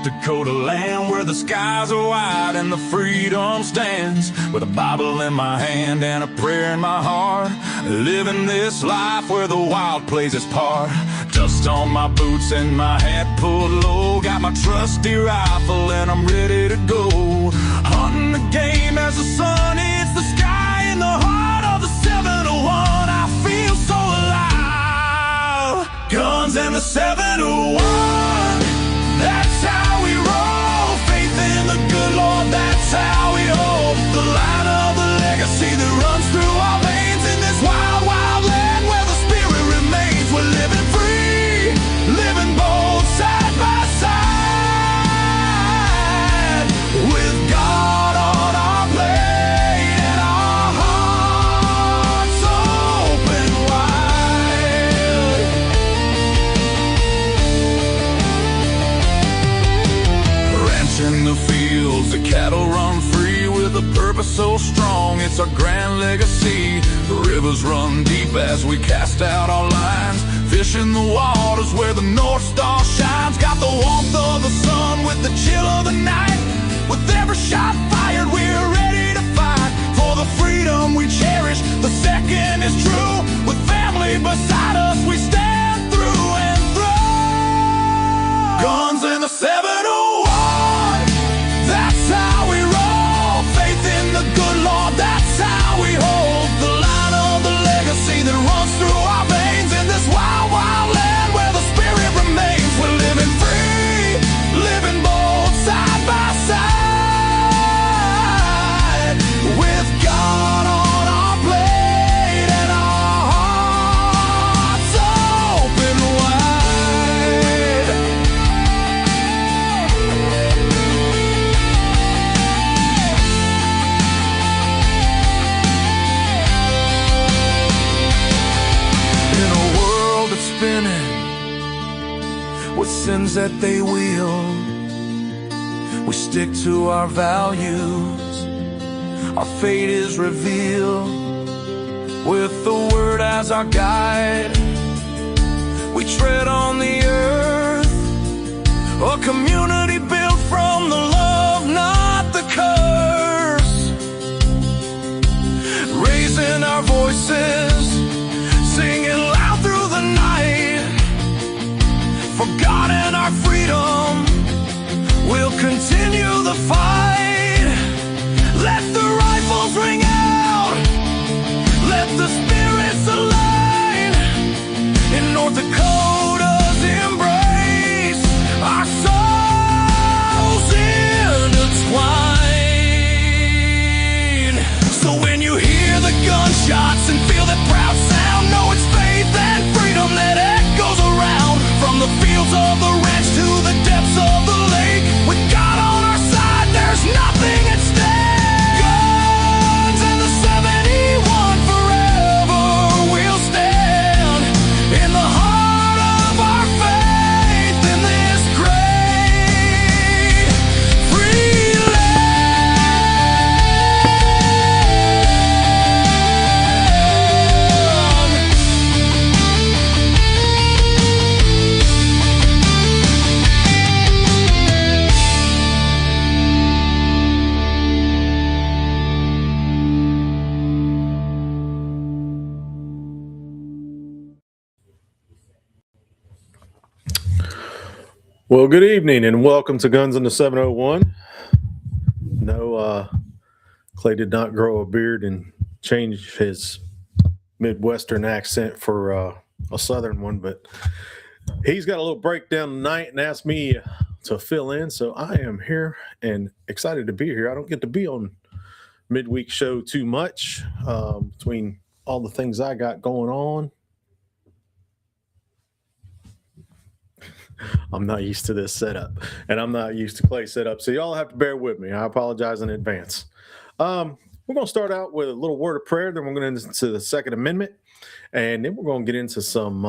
of Dakota land, where the skies are wide and the freedom stands. With a Bible in my hand and a prayer in my heart, living this life where the wild plays its part. Dust on my boots and my hat pulled low, got my trusty rifle and I'm ready to go. Hunting the game as the sun hits the sky, in the heart of the 701 I feel so alive. Guns and the 701, that's how we roll. Faith in the good Lord, that's how we hold the line of the legacy that runs through our veins. In this wild, wild land where the spirit remains, we're living free, living bold side by side, with God on our plate and our hearts open wide. Ranching the fields, the cattle run free, with a purpose so strong, it's our grand legacy. The rivers run deep as we cast out our lines, fishing the waters where the North Star shines. Got the warmth of the sun with the chill of the night, with every shot fired we're ready to fight for the freedom we cherish. The second is true, with family beside us we stand through and through. Guns in the 701, that's how we roll. Faith in the good Lord, that's how we hold the line of the legacy that runs through our veins. In this wild, wild land where the spirit remains, we're living free, living bold side by side, with God on our plate and our hearts open wide. In a world that's spinning with sins that they wield, we stick to our values, our fate is revealed. With the word as our guide, we tread on the earth, a community built from the love, not the curse. Raising our voices, singing loud through the night, for God and our freedom, we'll continue the fight. Let the rifles ring out, let the spirits align. In North Dakota's embrace, our souls intertwine. So when you hear the gunshots and feel that proud sound, know it's faith and freedom that echoes around. From the fields of the ranch to the depths of the lake, with God on our side, there's nothing at stake. Guns and the 71 forever will stand in the heart of our faith in this great free land. Well, good evening and welcome to Guns in the 701. No, Clay did not grow a beard and change his Midwestern accent for a Southern one, but he's got a little breakdown tonight and asked me to fill in, so I am here and excited to be here. I don't get to be on midweek show too much between all the things I got going on. I'm not used to this setup, and I'm not used to Clay's setup, so y'all have to bear with me. I apologize in advance. We're going to start out with a little word of prayer, then we're going to get into the Second Amendment, and then we're going to get into some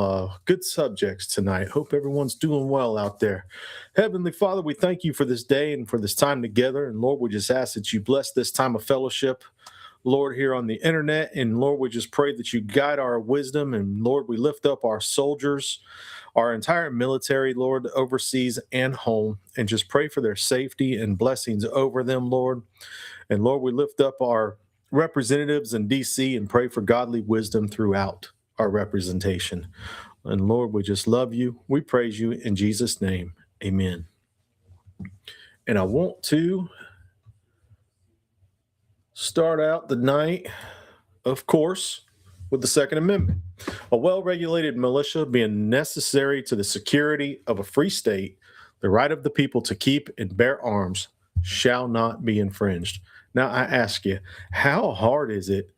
good subjects tonight. Hope everyone's doing well out there. Heavenly Father, we thank you for this day and for this time together, and Lord, we just ask that you bless this time of fellowship. Lord, here on the internet. And Lord, we just pray that you guide our wisdom. And Lord, we lift up our soldiers, our entire military, Lord, overseas and home, and just pray for their safety and blessings over them, Lord. And Lord, we lift up our representatives in DC and pray for godly wisdom throughout our representation. And Lord, we just love you. We praise you in Jesus' name. Amen. And I want to start out the night, of course, with the Second Amendment. A well-regulated militia being necessary to the security of a free state, the right of the people to keep and bear arms shall not be infringed. Now, I ask you, how hard is it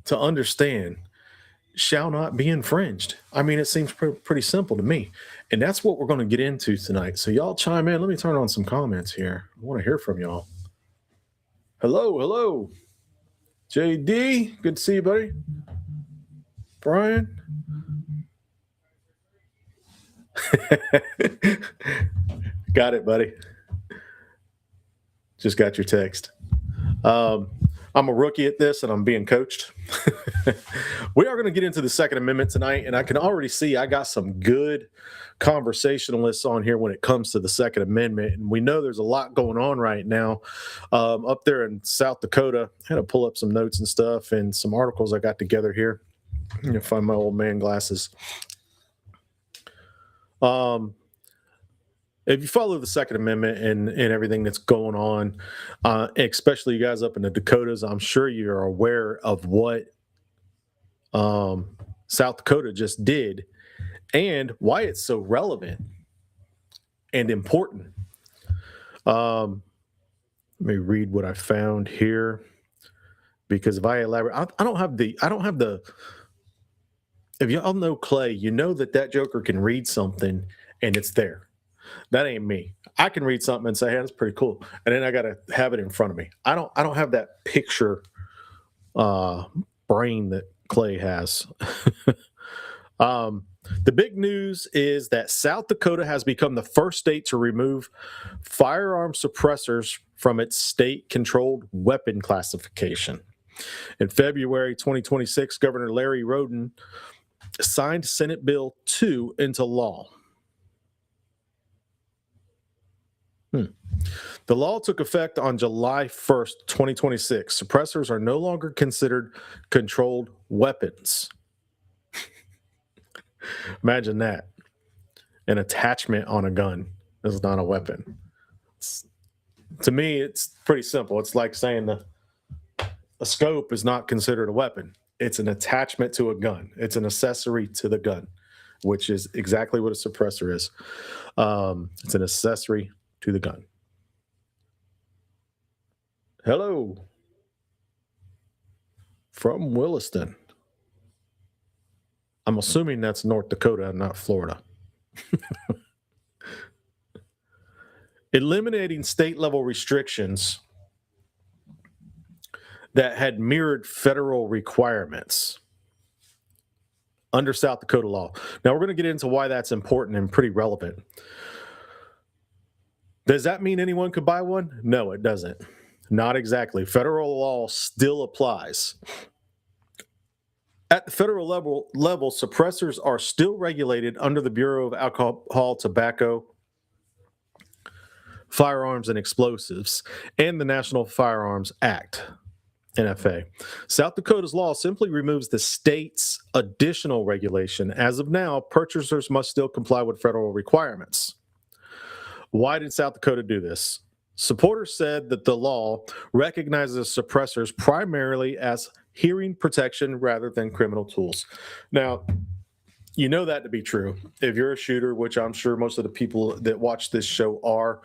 to understand shall not be infringed? I mean, it seems pretty simple to me. And that's what we're going to get into tonight. So y'all chime in. Let me turn on some comments here. I want to hear from y'all. Hello. JD, good to see you, buddy. Brian. Got it, buddy. Just got your text. I'm a rookie at this, and I'm being coached. We are going to get into the Second Amendment tonight, and I can already see I got some good conversationalists on here when it comes to the Second Amendment. And we know there's a lot going on right now up there in South Dakota. I had to pull up some notes and stuff and some articles I got together here. I'm going to find my old man glasses. If you follow the Second Amendment and everything that's going on, especially you guys up in the Dakotas, I'm sure you're aware of what South Dakota just did and why it's so relevant and important. Let me read what I found here, because if I elaborate, I don't have the. If y'all know Clay, you know that Joker can read something and it's there. That ain't me. I can read something and say, "Hey, that's pretty cool," and then I got to have it in front of me. I don't have that picture brain that Clay has. The big news is that South Dakota has become the first state to remove firearm suppressors from its state-controlled weapon classification. In February 2026, Governor Larry Roden signed Senate Bill 2 into law. The law took effect on July 1st, 2026. Suppressors are no longer considered controlled weapons. Imagine that. An attachment on a gun is not a weapon. To me, it's pretty simple. It's like saying a scope is not considered a weapon. It's an attachment to a gun. It's an accessory to the gun, which is exactly what a suppressor is. It's an accessory to the gun. Hello. From Williston. I'm assuming that's North Dakota and not Florida. Eliminating state-level restrictions that had mirrored federal requirements under South Dakota law. Now, we're going to get into why that's important and pretty relevant. Does that mean anyone could buy one? No, it doesn't. Not exactly. Federal law still applies. At the federal level, suppressors are still regulated under the Bureau of Alcohol, Tobacco, Firearms, and Explosives and the National Firearms Act, NFA. South Dakota's law simply removes the state's additional regulation. As of now, purchasers must still comply with federal requirements. Why did South Dakota do this? Supporters said that the law recognizes suppressors primarily as hearing protection rather than criminal tools. Now, you know that to be true. If you're a shooter, which I'm sure most of the people that watch this show are,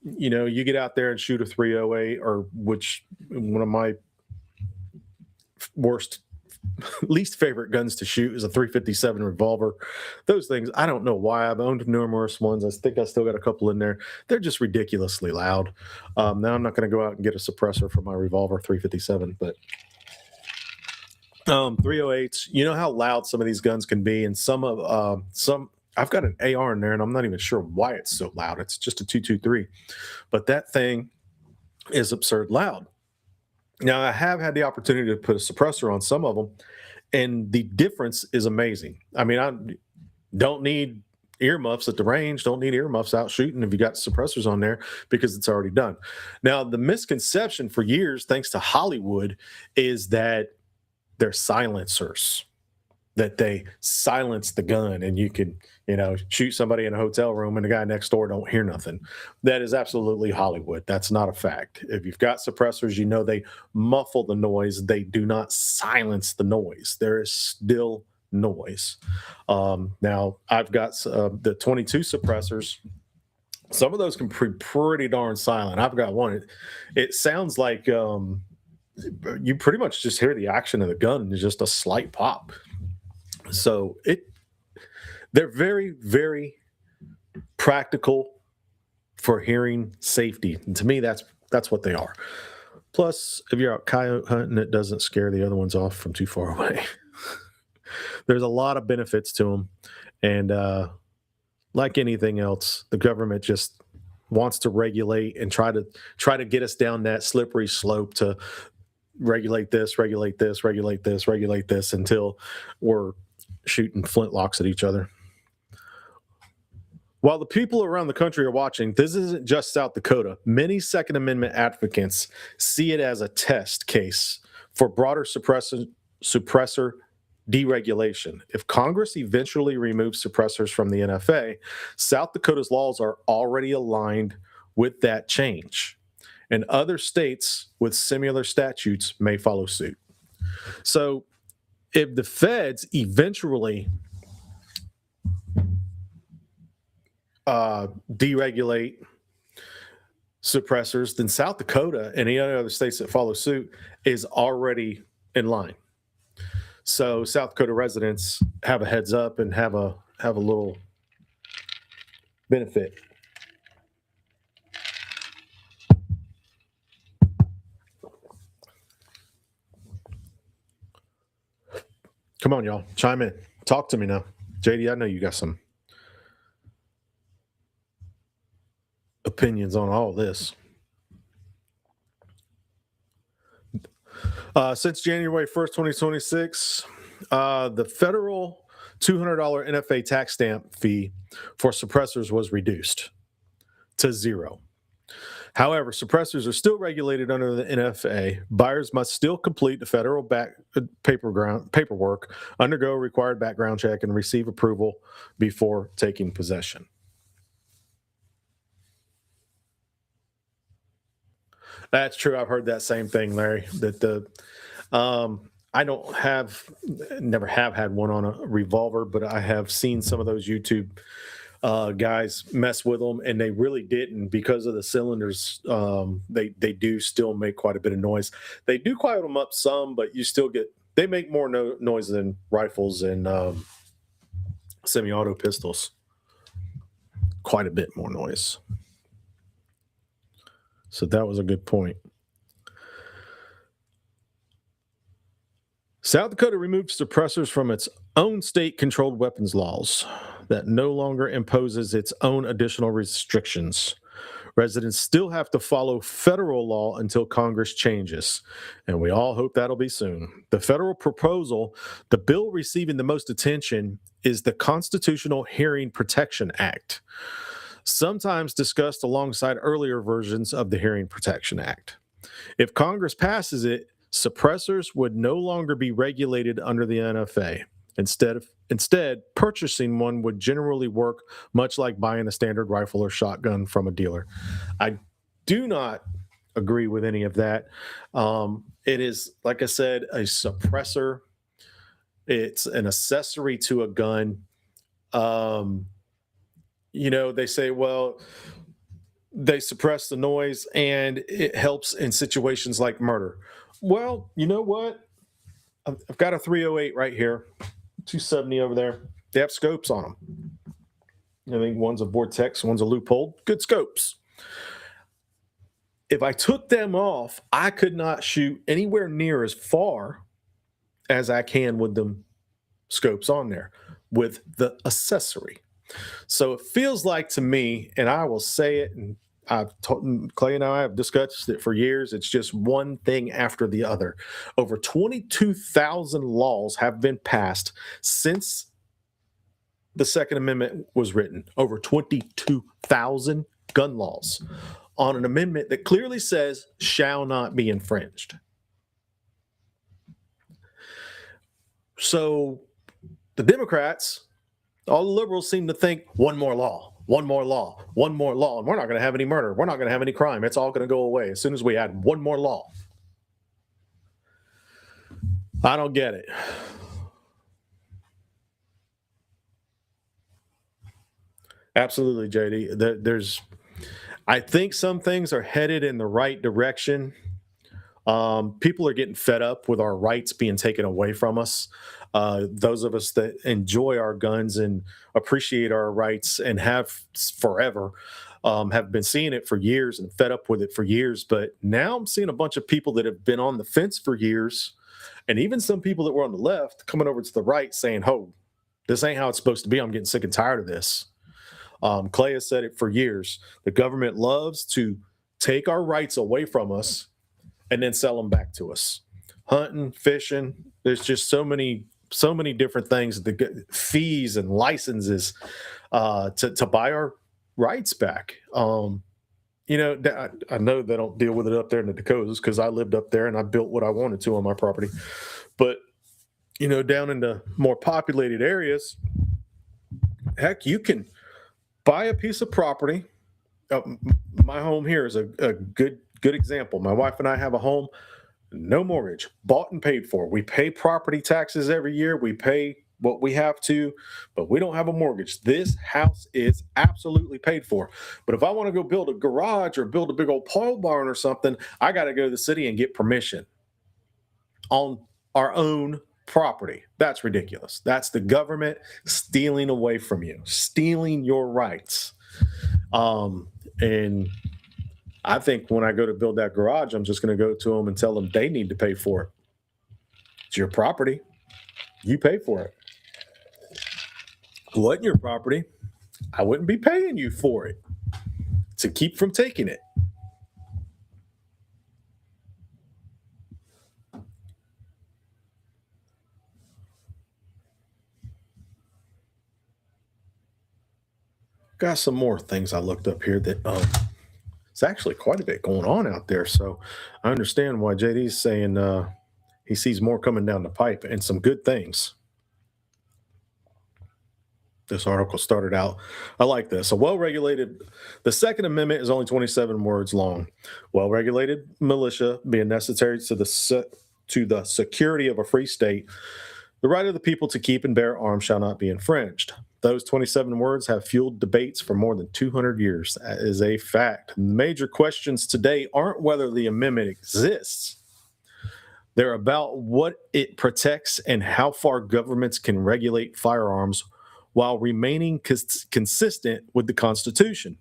you get out there and shoot a 308, or which one of my least favorite guns to shoot is a 357 revolver. Those things, I don't know why. I've owned numerous ones. I think I still got a couple in there. They're just ridiculously loud. Now I'm not going to go out and get a suppressor for my revolver 357, but 308s, you know how loud some of these guns can be, and some I've got an AR in there, and I'm not even sure why it's so loud. It's just a 223, but that thing is absurd loud. Now, I have had the opportunity to put a suppressor on some of them, and the difference is amazing. I mean, I don't need earmuffs at the range, don't need earmuffs out shooting if you got suppressors on there because it's already done. Now, the misconception for years, thanks to Hollywood, is that they're silencers, that they silence the gun and you could, shoot somebody in a hotel room and the guy next door don't hear nothing. That is absolutely Hollywood. That's not a fact. If you've got suppressors, they muffle the noise. They do not silence the noise. There is still noise. Now, I've got the 22 suppressors. Some of those can be pretty darn silent. I've got one. It sounds like you pretty much just hear the action of the gun. It's just a slight pop. So they're very, very practical for hearing safety. And to me, that's what they are. Plus, if you're out coyote hunting, it doesn't scare the other ones off from too far away. There's a lot of benefits to them. And like anything else, the government just wants to regulate and try to get us down that slippery slope to regulate this until we're shooting flintlocks at each other. While the people around the country are watching, this isn't just South Dakota. Many Second Amendment advocates see it as a test case for broader suppressor deregulation. If Congress eventually removes suppressors from the NFA, South Dakota's laws are already aligned with that change, and other states with similar statutes may follow suit. So if the feds eventually deregulate suppressors, then South Dakota and any other states that follow suit is already in line. So South Dakota residents have a heads up and have a little benefit. Come on, y'all. Chime in. Talk to me now. JD, I know you got some opinions on all this. Since January 1st, 2026, the federal $200 NFA tax stamp fee for suppressors was reduced to $0. However, suppressors are still regulated under the NFA. Buyers must still complete the federal paperwork, undergo a required background check, and receive approval before taking possession. That's true. I've heard that same thing, Larry, that I never have had one on a revolver, but I have seen some of those YouTube guys mess with them, and they really didn't because of the cylinders. They do still make quite a bit of noise. They do quiet them up some, but they make more noise than rifles and semi-auto pistols. Quite a bit more noise. So that was a good point. South Dakota removed suppressors from its own state-controlled weapons laws that no longer imposes its own additional restrictions. Residents still have to follow federal law until Congress changes, and we all hope that'll be soon. The federal proposal, the bill receiving the most attention, is the Constitutional Hearing Protection Act, sometimes discussed alongside earlier versions of the Hearing Protection Act. If Congress passes it, suppressors would no longer be regulated under the NFA. Instead, purchasing one would generally work much like buying a standard rifle or shotgun from a dealer. I do not agree with any of that. It is, like I said, a suppressor. It's an accessory to a gun. They say, well, they suppress the noise and it helps in situations like murder. Well, you know what? I've got a 308 right here, 270 over there. They have scopes on them. I think one's a Vortex, one's a Loophole. Good scopes. If I took them off, I could not shoot anywhere near as far as I can with them scopes on there with the accessory. So it feels like to me, and I will say it, and Clay and I have discussed it for years. It's just one thing after the other. Over 22,000 laws have been passed since the Second Amendment was written. Over 22,000 gun laws on an amendment that clearly says shall not be infringed. So the Democrats, all the liberals seem to think one more law, one more law, one more law, and we're not going to have any murder. We're not going to have any crime. It's all going to go away as soon as we add one more law. I don't get it. Absolutely, JD. I think some things are headed in the right direction. People are getting fed up with our rights being taken away from us. Those of us that enjoy our guns and appreciate our rights and have forever have been seeing it for years and fed up with it for years. But now I'm seeing a bunch of people that have been on the fence for years, and even some people that were on the left coming over to the right saying, "Oh, this ain't how it's supposed to be. I'm getting sick and tired of this." Clay has said it for years. The government loves to take our rights away from us and then sell them back to us. Hunting, fishing, there's just so many different things, the fees and licenses to buy our rights back. I know they don't deal with it up there in the Dakotas because I lived up there and I built what I wanted to on my property. But, down in the more populated areas, heck, you can buy a piece of property. My home here is a good example. My wife and I have a home, no mortgage, bought and paid for. We pay property taxes every year. We pay what we have to, but we don't have a mortgage. This house is absolutely paid for. But if I want to go build a garage or build a big old pole barn or something, I got to go to the city and get permission on our own property. That's ridiculous. That's the government stealing away from you, stealing your rights. And I think when I go to build that garage, I'm just going to go to them and tell them they need to pay for it. It's your property. You pay for it. If it wasn't your property, I wouldn't be paying you for it to keep from taking it. Got some more things I looked up here that it's actually quite a bit going on out there. So I understand why JD's saying he sees more coming down the pipe and some good things. This article started out, I like this. The Second Amendment is only 27 words long. Well-regulated militia being necessary to the security of a free state. The right of the people to keep and bear arms shall not be infringed. Those 27 words have fueled debates for more than 200 years. That is a fact. The major questions today aren't whether the amendment exists. They're about what it protects and how far governments can regulate firearms while remaining consistent with the Constitution.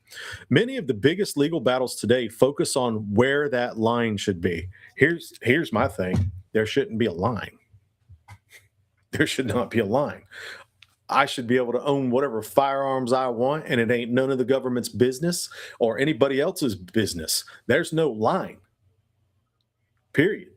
Many of the biggest legal battles today focus on where that line should be. Here's my thing. There shouldn't be a line. There should not be a line. I should be able to own whatever firearms I want, and it ain't none of the government's business or anybody else's business. There's no line. Period.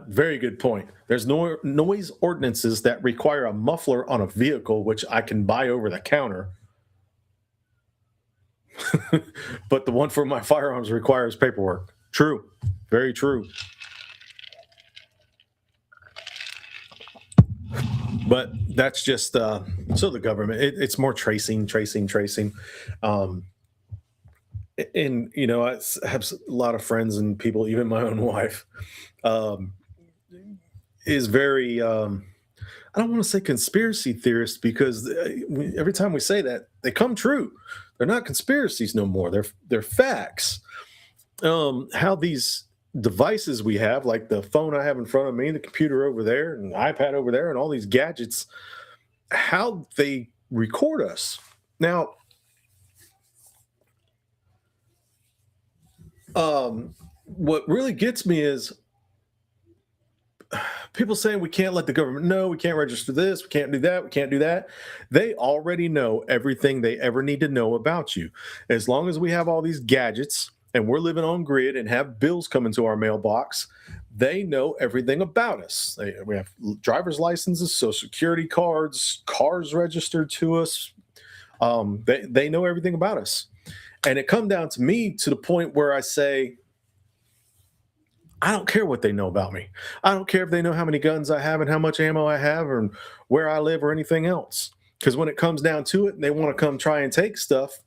Very good point. There's no noise ordinances that require a muffler on a vehicle, which I can buy over the counter. But the one for my firearms requires paperwork. True. Very true. But that's just so the government. It's more tracing. And I have a lot of friends and people, even my own wife, is very. I don't want to say conspiracy theorist because every time we say that, they come true. They're not conspiracies no more. They're facts. How these devices we have, like the phone I have in front of me, the computer over there, and the iPad over there, and all these gadgets, how they record us. Now, what really gets me is People saying we can't let the government know, we can't register this, we can't do that, we can't do that. They already know everything they ever need to know about you. As long as we have all these gadgets and we're living on grid and have bills coming to our mailbox, they know everything about us. We have driver's licenses, social security cards, cars registered to us. They know everything about us. And it come down to me to the point where I say, I don't care what they know about me. I don't care if they know how many guns I have and how much ammo I have or where I live or anything else. Because when it comes down to it and they want to come try and take stuff,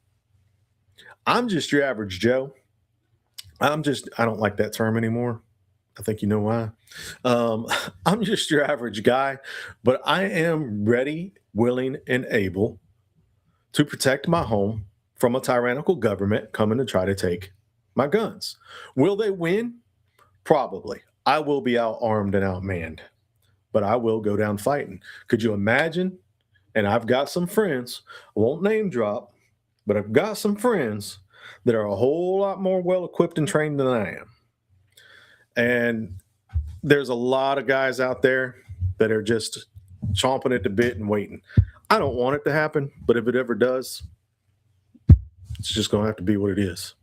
I'm just your average Joe. I don't like that term anymore. I think you know why. I'm just your average guy, but I am ready, willing, and able to protect my home from a tyrannical government coming to try to take my guns. Will they win? Probably. I will be out-armed and outmanned, but I will go down fighting. Could you imagine? And I've got some friends, I won't name drop, but I've got some friends that are a whole lot more well-equipped and trained than I am. And there's a lot of guys out there that are just chomping at the bit and waiting. I don't want it to happen, but if it ever does, it's just going to have to be what it is.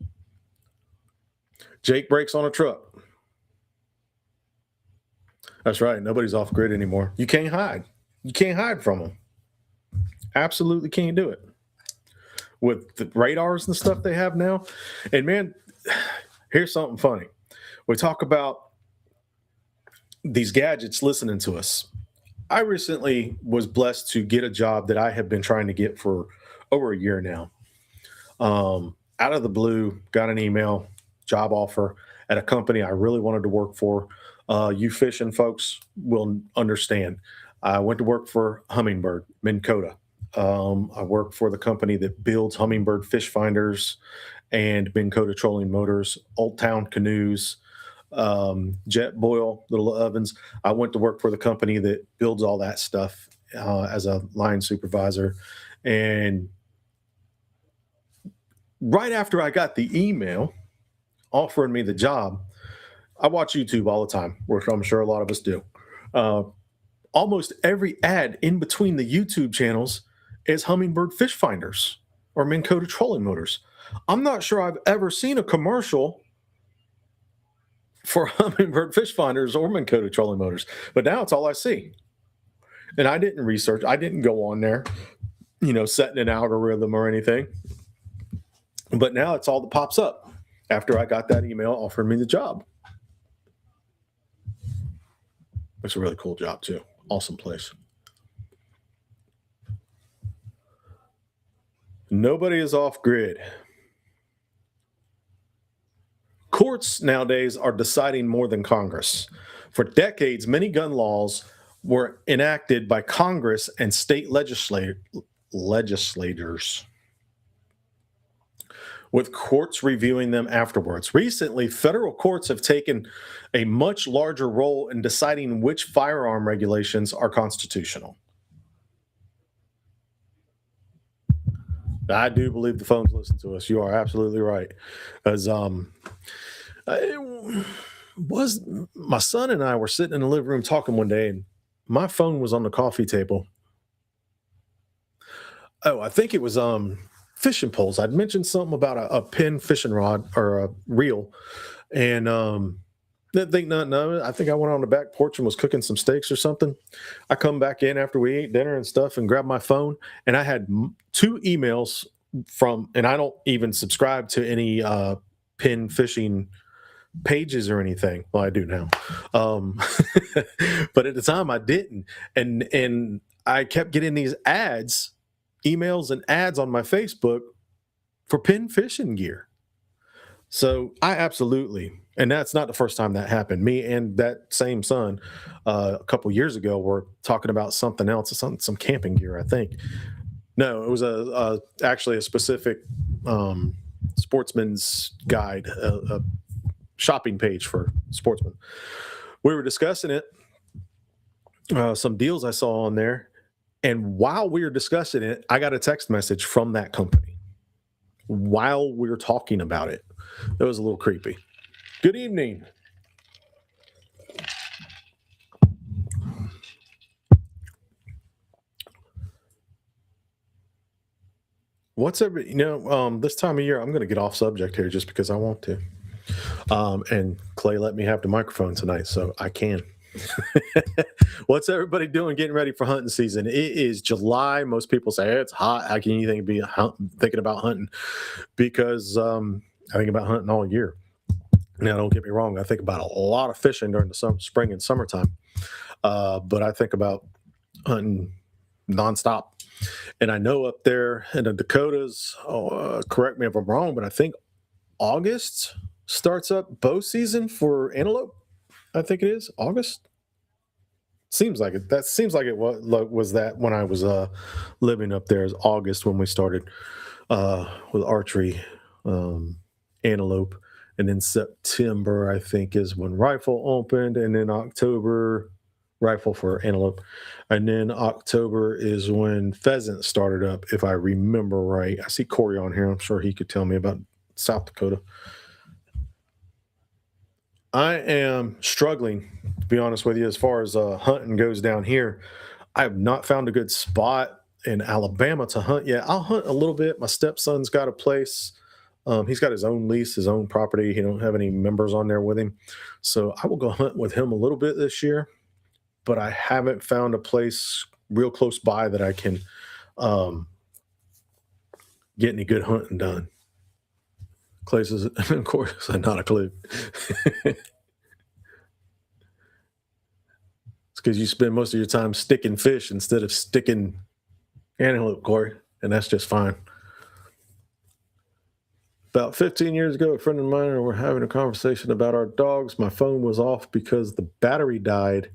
Jake breaks on a truck. That's right. Nobody's off grid anymore. You can't hide. You can't hide from them. Absolutely can't do it. With the radars and stuff they have now. And man, here's something funny. We talk about these gadgets listening to us. I recently was blessed to get a job that I have been trying to get for over a year now. Out of the blue, got an email, job offer at a company I really wanted to work for. You fishing folks will understand. I went to work for Humminbird, Minn Kota. I work for the company that builds Humminbird fish finders and Minn Kota trolling motors, Old Town canoes, jet boil, little ovens. I went to work for the company that builds all that stuff as a line supervisor. And right after I got the email offering me the job, I watch YouTube all the time, which I'm sure a lot of us do. Almost every ad in between the YouTube channels is Humminbird fish finders or Minn Kota trolling motors. I'm not sure I've ever seen a commercial for Humminbird fish finders or Minn Kota trolling motors, but now it's all I see. And I didn't research. I didn't go on there, setting an algorithm or anything. But now it's all that pops up after I got that email offering me the job. It's a really cool job, too. Awesome place. Nobody is off grid. Courts nowadays are deciding more than Congress. For decades, many gun laws were enacted by Congress and state legislators, with courts reviewing them afterwards. Recently, federal courts have taken a much larger role in deciding which firearm regulations are constitutional. I do believe the phones listen to us. You are absolutely right. As my son and I were sitting in the living room talking one day, and my phone was on the coffee table. Oh, I think it was fishing poles. I'd mentioned something about a pin fishing rod or a reel, and didn't think nothing of it. I think I went on the back porch and was cooking some steaks or something. I come back in after we ate dinner and stuff and grabbed my phone, and I had 2 emails from, and I don't even subscribe to any pin fishing pages or anything. Well, I do now. But at the time I didn't. And I kept getting these emails and ads on my Facebook for pin fishing gear. So I absolutely, and that's not the first time that happened. Me and that same son a couple years ago were talking about something else, some camping gear, I think. No, it was actually a specific sportsman's guide, a shopping page for sportsmen. We were discussing it, some deals I saw on there, and while we were discussing it, I got a text message from that company while we were talking about it. That was a little creepy. Good evening. This time of year, I'm going to get off subject here just because I want to. And Clay let me have the microphone tonight, so I can. What's everybody doing getting ready for hunting season? It is July. Most people say it's hot. How can you thinking about hunting? Because I think about hunting all year. Now, don't get me wrong. I think about a lot of fishing during the spring and summertime. But I think about hunting nonstop. And I know up there in the Dakotas, correct me if I'm wrong, but I think August starts up bow season for antelope. I think it is August. Seems like it. That seems like it was that when I was living up there. Is August when we started with archery, antelope, and then September I think is when rifle opened, and then October rifle for antelope, and then October is when pheasant started up. If I remember right, I see Corey on here. I'm sure he could tell me about South Dakota. I am struggling, to be honest with you, as far as hunting goes down here. I have not found a good spot in Alabama to hunt yet. I'll hunt a little bit. My stepson's got a place. He's got his own lease, his own property. He don't have any members on there with him. So I will go hunt with him a little bit this year, but I haven't found a place real close by that I can get any good hunting done. Clay says, of course, not a clue. It's because you spend most of your time sticking fish instead of sticking antelope, Corey, and that's just fine. About 15 years ago, a friend of mine and I were having a conversation about our dogs. My phone was off because the battery died.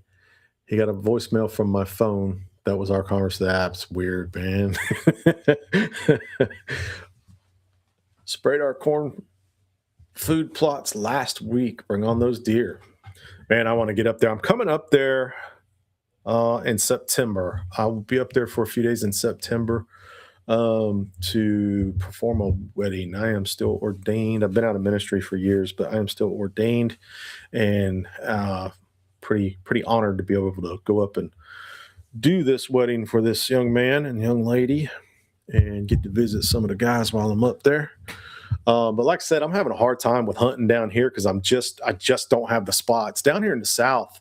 He got a voicemail from my phone. That was our conversation. That's weird, man. Sprayed our corn food plots last week. Bring on those deer. Man, I want to get up there. I'm coming up there in September. I'll be up there for a few days in September to perform a wedding. I am still ordained. I've been out of ministry for years, but I am still ordained, and pretty honored to be able to go up and do this wedding for this young man and young lady and get to visit some of the guys while I'm up there. But like I said, I'm having a hard time with hunting down here because I just don't have the spots. Down here in the South,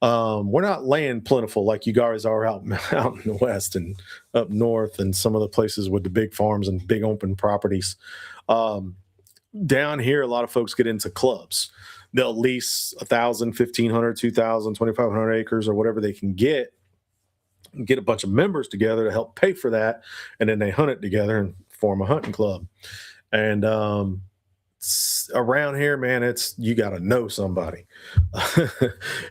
we're not land plentiful like you guys are out in the West and up north and some of the places with the big farms and big open properties. Down here, a lot of folks get into clubs. They'll lease 1,000, 1,500, 2,000, 2,500 acres or whatever they can get a bunch of members together to help pay for that, and then they hunt it together and form a hunting club. And around here, man, you got to know somebody.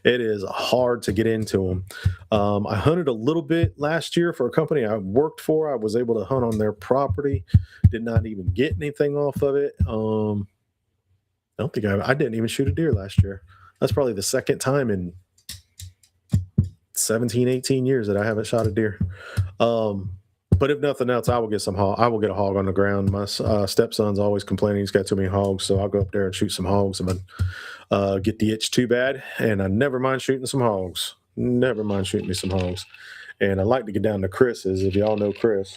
It is hard to get into them. I hunted a little bit last year for a company I worked for. I was able to hunt on their property. Did not even get anything off of it. I don't think I didn't even shoot a deer last year. That's probably the second time in 17, 18 years that I haven't shot a deer. But if nothing else, I will get a hog on the ground. My stepson's always complaining he's got too many hogs, so I'll go up there and shoot some hogs and get the itch too bad. And I never mind shooting some hogs. Never mind shooting me some hogs. And I like to get down to Chris's. If y'all know Chris,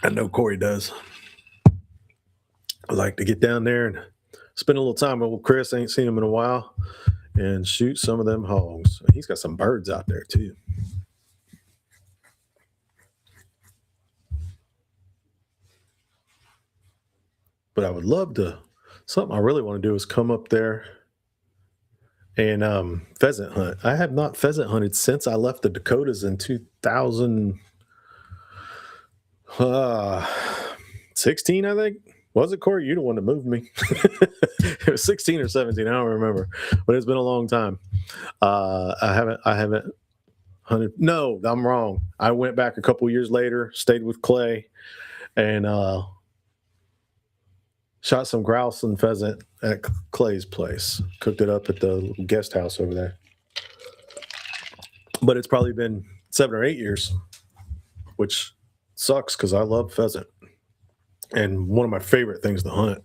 I know Corey does. I like to get down there and spend a little time with Chris. I ain't seen him in a while. And shoot some of them hogs. He's got some birds out there too. But I would love to. Something I really want to do is come up there and pheasant hunt. I have not pheasant hunted since I left the Dakotas in 2016, I think. Was it, Corey? You're the one that moved me. It was 16 or 17. I don't remember, but it's been a long time. I haven't hunted. No, I'm wrong. I went back a couple years later, stayed with Clay, and shot some grouse and pheasant at Clay's place. Cooked it up at the guest house over there. But it's probably been 7 or 8 years, which sucks because I love pheasant. And one of my favorite things to hunt.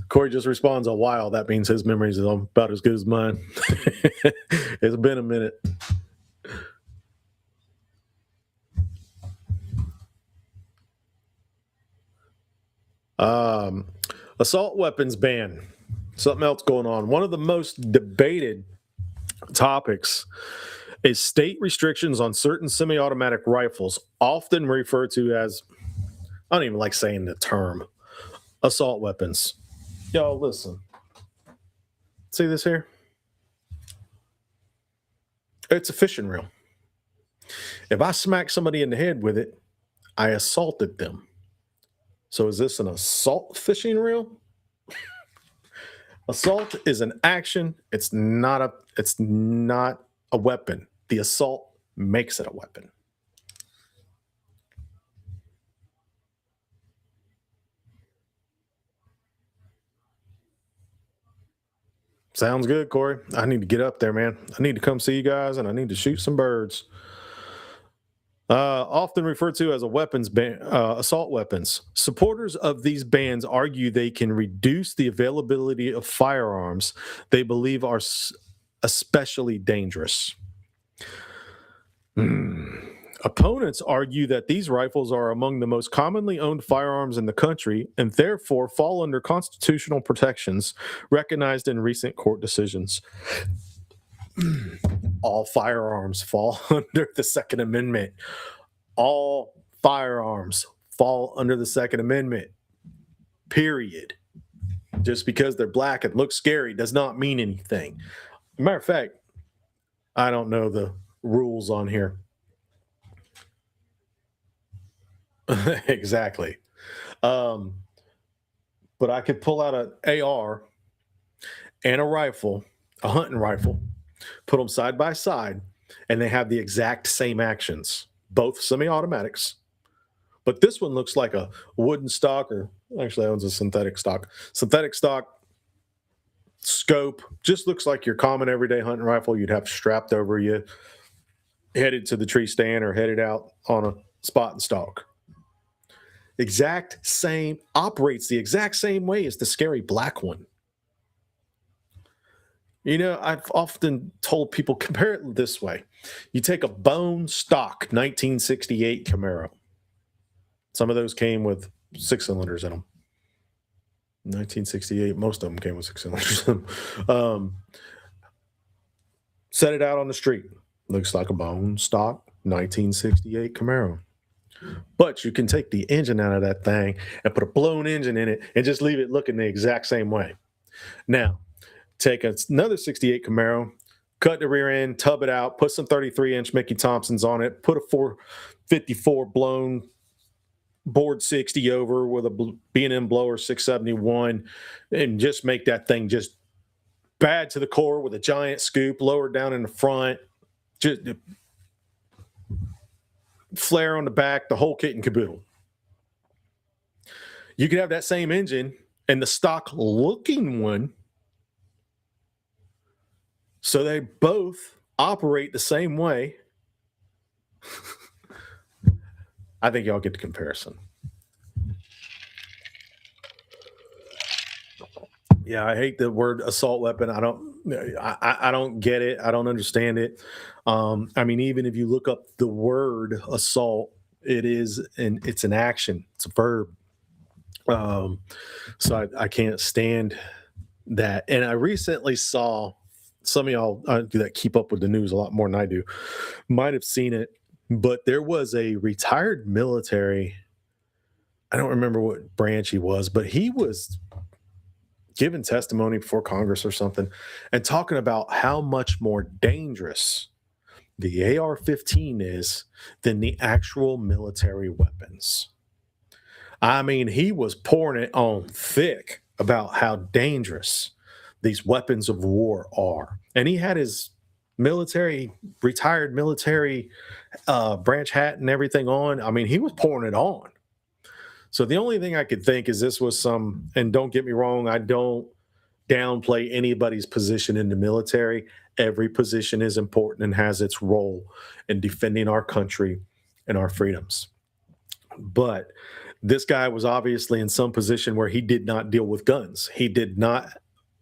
Corey just responds a while. That means his memories are about as good as mine. It's been a minute. Assault weapons ban. Something else going on. One of the most debated topics is state restrictions on certain semi-automatic rifles, often referred to as, I don't even like saying the term, assault weapons. Y'all listen. See this here? It's a fishing reel. If I smack somebody in the head with it, I assaulted them. So is this an assault fishing reel? Assault is an action. It's not a weapon. The assault makes it a weapon. Sounds good, Corey. I need to get up there, man. I need to come see you guys, and I need to shoot some birds. Often referred to as a weapons ban, assault weapons. Supporters of these bans argue they can reduce the availability of firearms they believe are especially dangerous. Opponents argue that these rifles are among the most commonly owned firearms in the country and therefore fall under constitutional protections recognized in recent court decisions. All firearms fall under the Second Amendment. All firearms fall under the Second Amendment. Period. Just because they're black and look scary does not mean anything. Matter of fact, I don't know the rules on here. Exactly. But I could pull out an AR and a rifle, a hunting rifle, put them side by side, and they have the exact same actions, both semi-automatics. But this one looks like a wooden stock, or actually owns a synthetic stock. Synthetic stock scope just looks like your common everyday hunting rifle you'd have strapped over you, headed to the tree stand or headed out on a spot and stalk. Exact same, operates the exact same way as the scary black one. You know, I've often told people, compare it this way. You take a bone stock 1968 Camaro. Some of those came with 6-cylinders in them. 1968, most of them came with 6-cylinders in them. Set it out on the street. Looks like a bone stock 1968 Camaro. But you can take the engine out of that thing and put a blown engine in it and just leave it looking the exact same way. Now, take another 68 Camaro, cut the rear end, tub it out, put some 33-inch Mickey Thompsons on it, put a 454 blown board 60 over with a B&M blower 671, and just make that thing just bad to the core with a giant scoop, lower down in the front, just flare on the back, the whole kit and caboodle. You could have that same engine and the stock looking one, so they both operate the same way. I think y'all get the comparison. Yeah, I hate the word assault weapon. I don't get it. I don't understand it. I mean, even if you look up the word assault, it's an action. It's a verb. So I can't stand that. And I recently saw, some of y'all that keep up with the news a lot more than I do might have seen it, but there was a retired military. I don't remember what branch he was, but he was giving testimony before Congress or something and talking about how much more dangerous the AR-15 is than the actual military weapons. I mean, he was pouring it on thick about how dangerous these weapons of war are. And he had his retired military branch hat and everything on. I mean, he was pouring it on. So the only thing I could think is this was and don't get me wrong, I don't downplay anybody's position in the military. Every position is important and has its role in defending our country and our freedoms. But this guy was obviously in some position where he did not deal with guns. He did not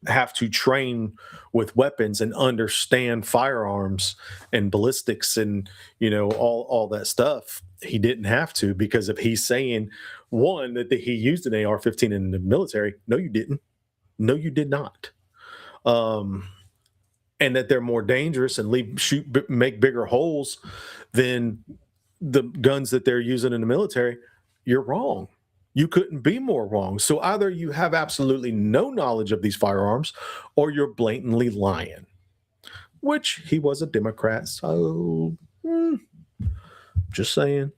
have to train with weapons and understand firearms and ballistics and, you know, all that stuff. He didn't have to, because if he's saying, one, that he used an AR-15 in the military, no, you didn't. No, you did not. And that they're more dangerous and make bigger holes than the guns that they're using in the military, you're wrong. You couldn't be more wrong. So either you have absolutely no knowledge of these firearms, or you're blatantly lying, which he was a Democrat. So just saying.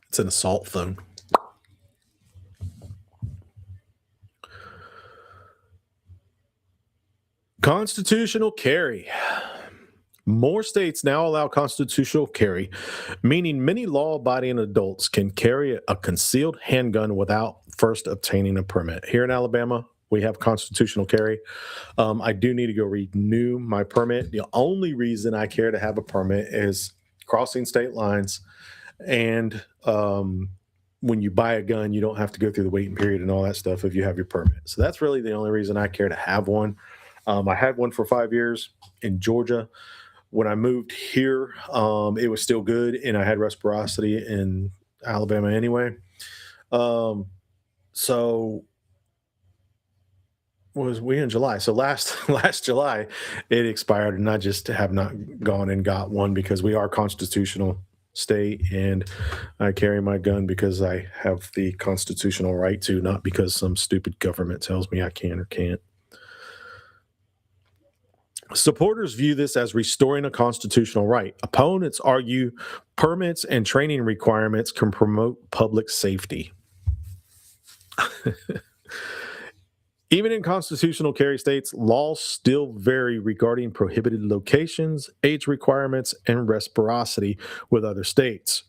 It's an assault phone. Constitutional carry. More states now allow constitutional carry, meaning many law-abiding adults can carry a concealed handgun without first obtaining a permit. Here in Alabama, we have constitutional carry. I do need to go renew my permit. The only reason I care to have a permit is crossing state lines, and when you buy a gun, you don't have to go through the waiting period and all that stuff if you have your permit. So that's really the only reason I care to have one. I had one for 5 years in Georgia. When I moved here, it was still good, and I had reciprocity in Alabama anyway. So was we in July? So last July, it expired, and I just have not gone and got one because we are constitutional state, and I carry my gun because I have the constitutional right to, not because some stupid government tells me I can or can't. Supporters view this as restoring a constitutional right. Opponents argue permits and training requirements can promote public safety. Even in constitutional carry states, laws still vary regarding prohibited locations, age requirements, and reciprocity with other states.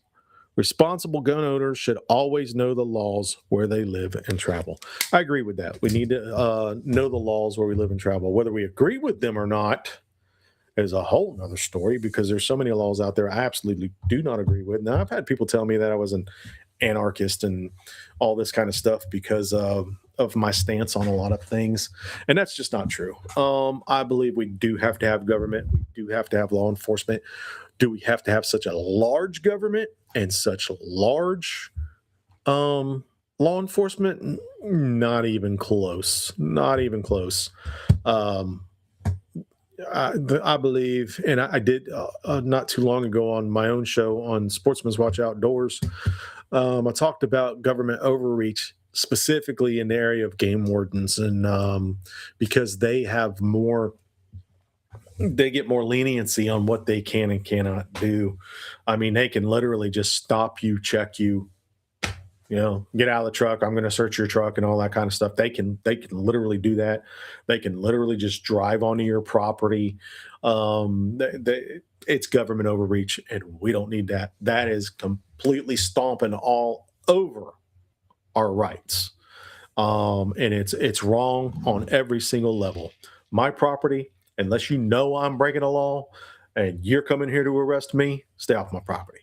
Responsible gun owners should always know the laws where they live and travel. I agree with that. We need to know the laws where we live and travel. Whether we agree with them or not is a whole nother story, because there's so many laws out there I absolutely do not agree with. Now, I've had people tell me that I was an anarchist and all this kind of stuff because of my stance on a lot of things, and that's just not true. I believe we do have to have government. We do have to have law enforcement. Do we have to have such a large government and such large law enforcement? Not even close. Not even close. I believe, and I did not too long ago on my own show on Sportsman's Watch Outdoors, I talked about government overreach, specifically in the area of game wardens, and because they get more leniency on what they can and cannot do. I mean, they can literally just stop you, check you, get out of the truck. I'm going to search your truck and all that kind of stuff. They can literally do that. They can literally just drive onto your property. It's government overreach, and we don't need that. That is completely stomping all over our rights. And it's wrong on every single level. My property, unless you know I'm breaking a law and you're coming here to arrest me, stay off my property.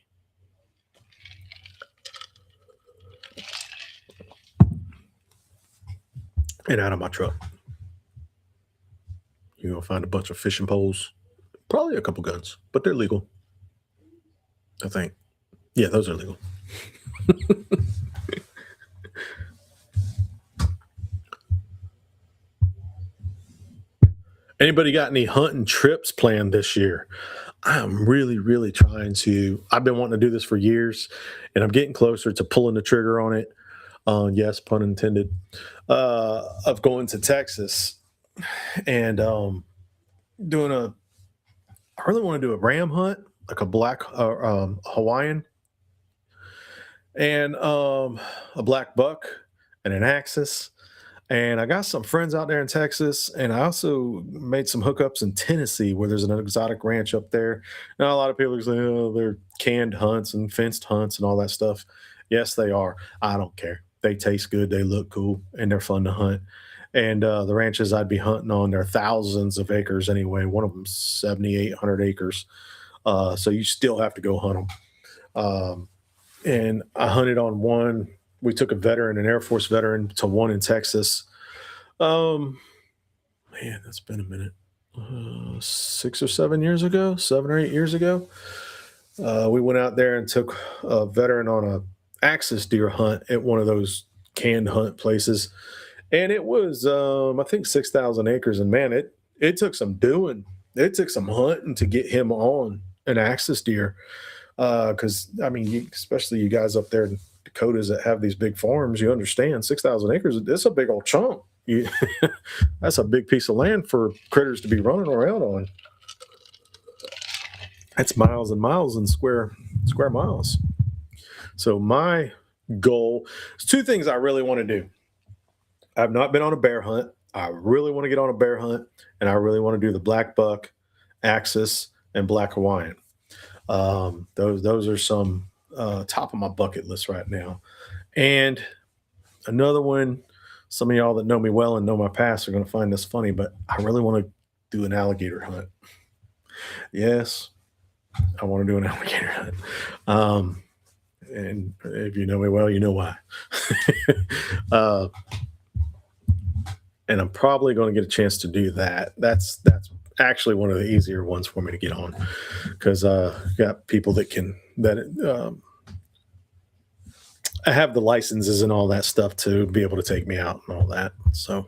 And out of my truck. You're going to find a bunch of fishing poles, probably a couple guns, but they're legal, I think. Yeah, those are legal. Anybody got any hunting trips planned this year? I'm really, really trying to. I've been wanting to do this for years, and I'm getting closer to pulling the trigger on it. Yes, pun intended, of going to Texas and doing I really want to do a ram hunt, like a black Hawaiian, and a black buck and an axis. And I got some friends out there in Texas, and I also made some hookups in Tennessee where there's an exotic ranch up there. Now, a lot of people are saying, oh, they're canned hunts and fenced hunts and all that stuff. Yes, they are. I don't care. They taste good, they look cool, and they're fun to hunt. And the ranches I'd be hunting on, they're thousands of acres anyway. One of them 7,800 acres. So you still have to go hunt them. And I hunted on one. We took a veteran, an Air Force veteran, to one in Texas. Man, that's been a minute. 6 or 7 years ago, 7 or 8 years ago. We went out there and took a veteran on a axis deer hunt at one of those canned hunt places. And it was, I think, 6,000 acres. And man, it took some doing. It took some hunting to get him on an axis deer. Because, I mean, especially you guys up there in Dakotas that have these big farms, you understand 6,000 acres, it's a big old chunk. That's a big piece of land for critters to be running around on. That's miles and miles and square miles. So my goal is 2 things I really want to do. I've not been on a bear hunt. I really want to get on a bear hunt, and I really want to do the black buck, axis, and black Hawaiian. Those are some top of my bucket list right now. And another one, some of y'all that know me well and know my past are going to find this funny, but I really want to do an alligator hunt. Yes, I want to do an alligator hunt. And if you know me well, you know why. And I'm probably going to get a chance to do that. That's actually one of the easier ones for me to get on, because got people that I have the licenses and all that stuff to be able to take me out and all that. So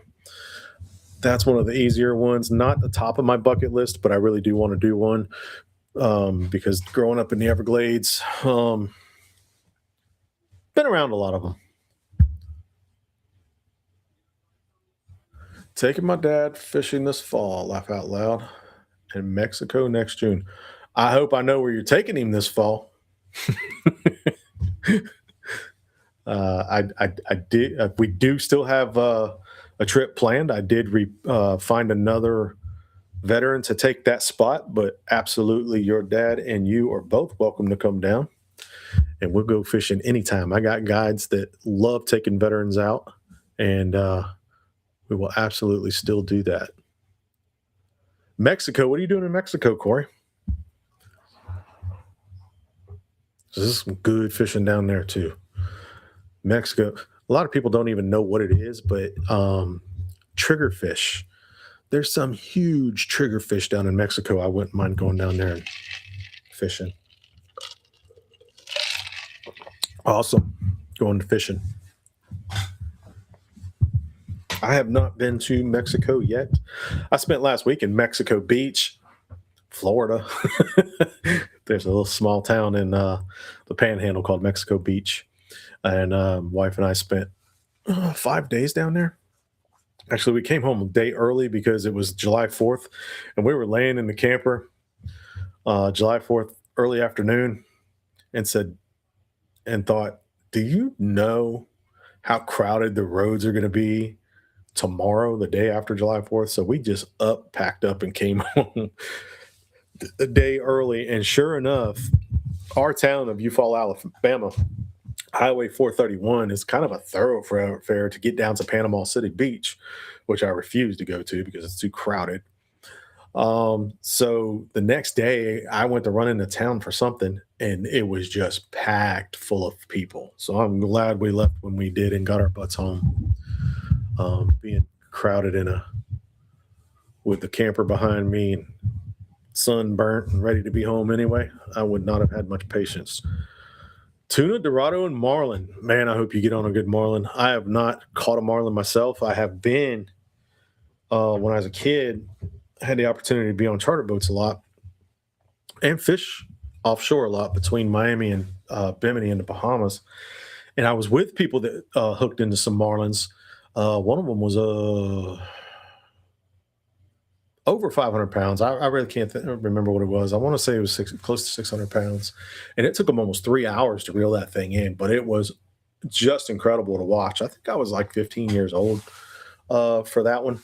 that's one of the easier ones. Not the top of my bucket list, but I really do want to do one, because growing up in the Everglades, been around a lot of them. Taking my dad fishing this fall, laugh out loud, in Mexico next June. I hope I know where you're taking him this fall. I did. We do still have a trip planned. I did find another veteran to take that spot, but absolutely, your dad and you are both welcome to come down, and we'll go fishing anytime. I got guides that love taking veterans out, and we will absolutely still do that. Mexico, what are you doing in Mexico, Corey? There's some good fishing down there too. Mexico, a lot of people don't even know what it is, but triggerfish. There's some huge triggerfish down in Mexico. I wouldn't mind going down there and fishing. Awesome. Going to fishing. I have not been to Mexico yet. I spent last week in Mexico Beach, Florida. There's a little small town in the Panhandle called Mexico Beach. And wife and I spent 5 days down there. Actually, we came home a day early because it was July 4th. And we were laying in the camper July 4th, early afternoon, and thought, do you know how crowded the roads are going to be tomorrow, the day after July 4th? So we just packed up and came home the day early. And sure enough, our town of Eufaula, Alabama, Highway 431 is kind of a thoroughfare to get down to Panama City Beach, which I refuse to go to because it's too crowded. So the next day I went to run into town for something, and it was just packed full of people. So I'm glad we left when we did and got our butts home. Being crowded with the camper behind me and sunburnt and ready to be home anyway, I would not have had much patience. Tuna, Dorado, and marlin. Man, I hope you get on a good marlin. I have not caught a marlin myself. I have been, when I was a kid, I had the opportunity to be on charter boats a lot and fish offshore a lot between Miami and Bimini in the Bahamas. And I was with people that hooked into some marlins. One of them was over 500 pounds. I really can't remember what it was. I want to say it was close to 600 pounds. And it took them almost 3 hours to reel that thing in, but it was just incredible to watch. I think I was like 15 years old for that one.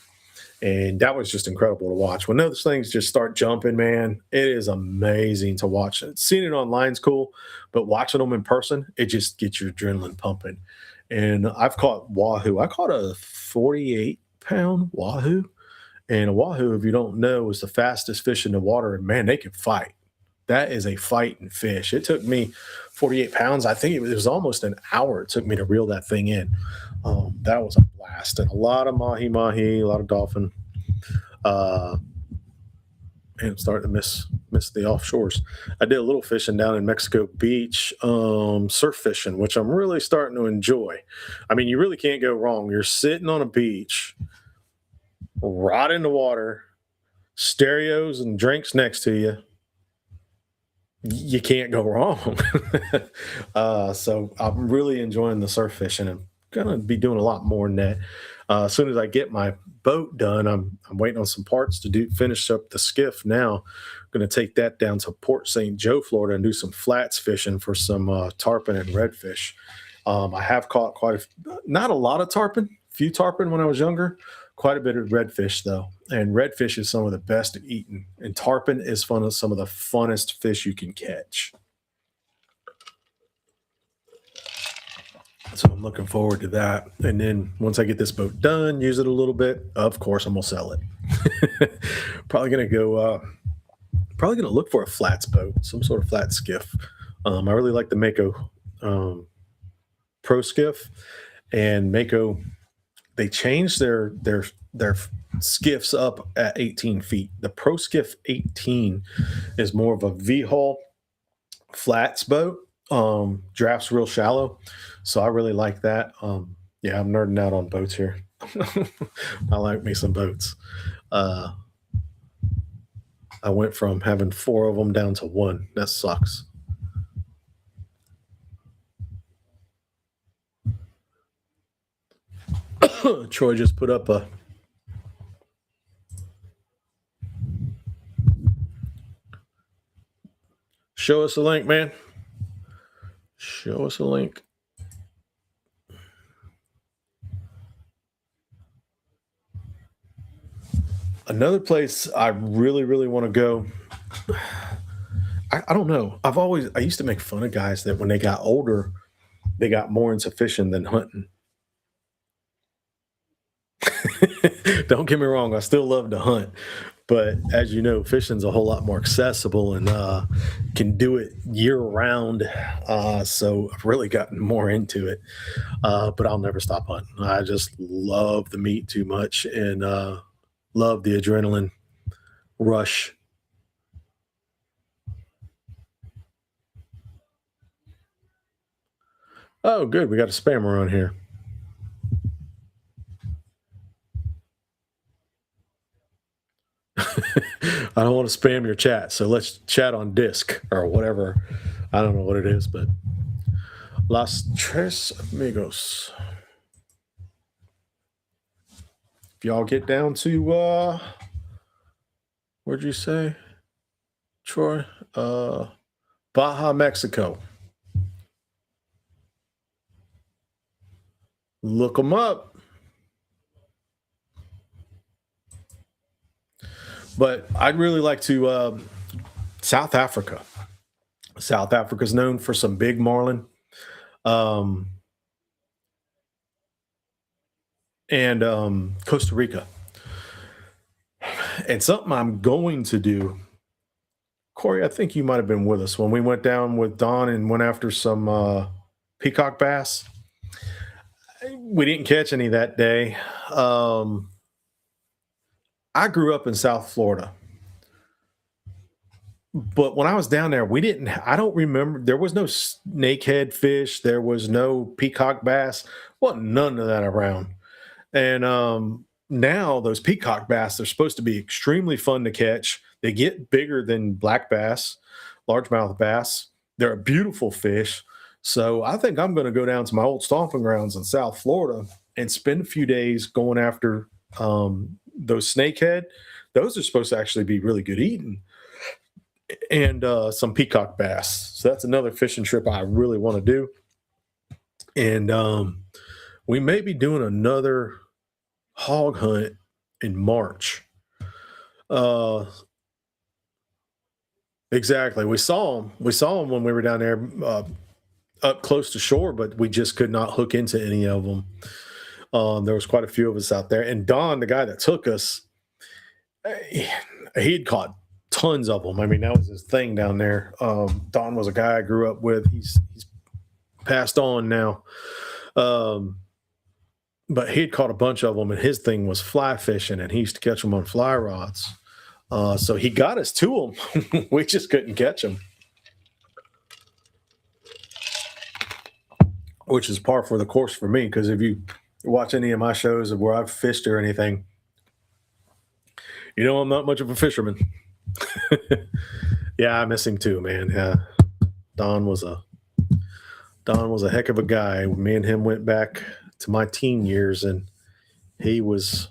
And that was just incredible to watch. When those things just start jumping, man, it is amazing to watch. Seeing it online is cool, but watching them in person, it just gets your adrenaline pumping. And I've caught wahoo. I caught a 48 pound wahoo. And a wahoo, if you don't know, is the fastest fish in the water. And man, they can fight. That is a fighting fish. It took me 48 pounds. I think it was almost an hour it took me to reel that thing in. That was a blast. And a lot of mahi-mahi, a lot of dolphin. And I'm starting to miss the offshores. I did a little fishing down in Mexico Beach, surf fishing, which I'm really starting to enjoy. I mean, you really can't go wrong. You're sitting on a beach, rod in the water, stereos and drinks next to you. You can't go wrong. So I'm really enjoying the surf fishing. I'm gonna be doing a lot more than that. As soon as I get my boat done, I'm waiting on some parts to finish up the skiff now. I'm going to take that down to Port St. Joe, Florida, and do some flats fishing for some tarpon and redfish. I have caught not a lot of tarpon, few tarpon when I was younger, quite a bit of redfish though. And redfish is some of the best at eating, and tarpon is some of the funnest fish you can catch. So I'm looking forward to that. And then once I get this boat done, use it a little bit, of course, I'm going to sell it. Probably going to look for a flats boat, some sort of flat skiff. I really like the Mako Pro Skiff. And Mako, they changed their skiffs up at 18 feet. The Pro Skiff 18 is more of a V-hull flats boat. Drafts real shallow, so I really like that. Yeah, I'm nerding out on boats here. I like me some boats. I went from having 4 of them down to 1. That sucks. Troy just put up a show us a link, man. Show us a link. Another place I really, really want to go. I don't know. I used to make fun of guys that when they got older, they got more into fishing than hunting. Don't get me wrong. I still love to hunt. But as you know, fishing's a whole lot more accessible and can do it year round. So I've really gotten more into it. But I'll never stop hunting. I just love the meat too much and love the adrenaline rush. Oh, good. We got a spammer on here. I don't want to spam your chat, so let's chat on disc or whatever. I don't know what it is, but Las Tres Amigos. If y'all get down to where'd you say, Troy? Baja, Mexico. Look them up. But I'd really like to South Africa. South Africa is known for some big marlin. And Costa Rica. And something I'm going to do, Corey, I think you might have been with us when we went down with Don and went after some peacock bass. We didn't catch any that day. I grew up in South Florida. But when I was down there, I don't remember, there was no snakehead fish, there was no peacock bass, well, none of that around. And now those peacock bass, they're supposed to be extremely fun to catch. They get bigger than black bass, largemouth bass. They're a beautiful fish. So I think I'm going to go down to my old stomping grounds in South Florida and spend a few days going after those snakehead. Those are supposed to actually be really good eating. And some peacock bass. So that's another fishing trip I really want to do. And we may be doing another hog hunt in March. Exactly. We saw them. We saw them when we were down there up close to shore, but we just could not hook into any of them. There was quite a few of us out there. And Don, the guy that took us, he'd caught tons of them. I mean, that was his thing down there. Don was a guy I grew up with. He's passed on now. But he'd caught a bunch of them, and his thing was fly fishing, and he used to catch them on fly rods. So he got us to them. We just couldn't catch them, which is par for the course for me, because if you watch any of my shows of where I've fished or anything, you know I'm not much of a fisherman. Yeah, I miss him too, man. Yeah, Don was a heck of a guy. Me and him went back to my teen years, and he was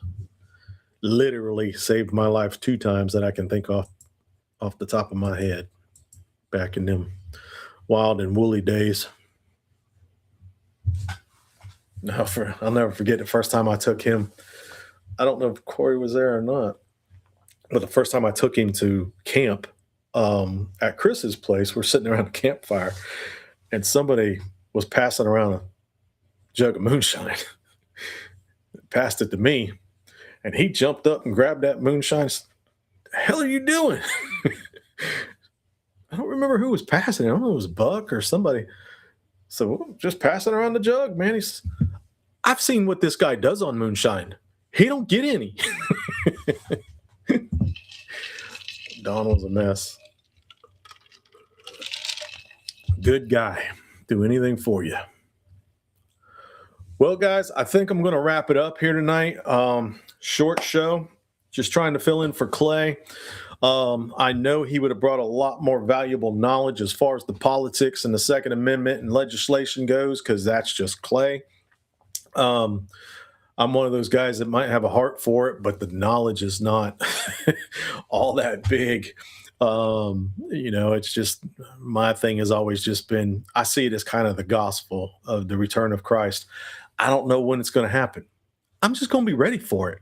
literally saved my life 2 times that I can think off the top of my head back in them wild and woolly days. I'll never forget the first time I took him. I don't know if Corey was there or not, but the first time I took him to camp at Chris's place, we're sitting around a campfire, and somebody was passing around a jug of moonshine. Passed it to me, and he jumped up and grabbed that moonshine. The hell are you doing? I don't remember who was passing it. I don't know if it was Buck or somebody. So just passing around the jug, man. I've seen what this guy does on moonshine. He don't get any. Don was a mess. Good guy. Do anything for you. Well, guys, I think I'm going to wrap it up here tonight. Short show. Just trying to fill in for Clay. I know he would have brought a lot more valuable knowledge as far as the politics and the Second Amendment and legislation goes, because that's just Clay. I'm one of those guys that might have a heart for it, but the knowledge is not all that big. It's just, my thing has always just been, I see it as kind of the gospel of the return of Christ. I don't know when it's going to happen. I'm just going to be ready for it.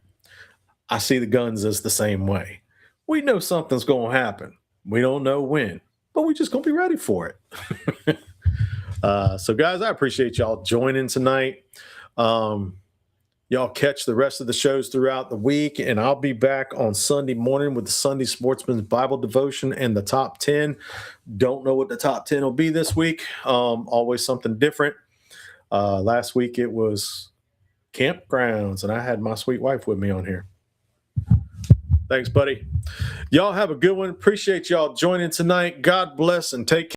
I see the guns as the same way. We know something's going to happen. We don't know when, but we're just going to be ready for it. So guys, I appreciate y'all joining tonight. Y'all catch the rest of the shows throughout the week, and I'll be back on Sunday morning with the Sunday Sportsman's Bible Devotion and the top 10. Don't know what the top 10 will be this week. Always something different. Last week it was campgrounds, and I had my sweet wife with me on here. Thanks, buddy. Y'all have a good one. Appreciate y'all joining tonight. God bless and take care.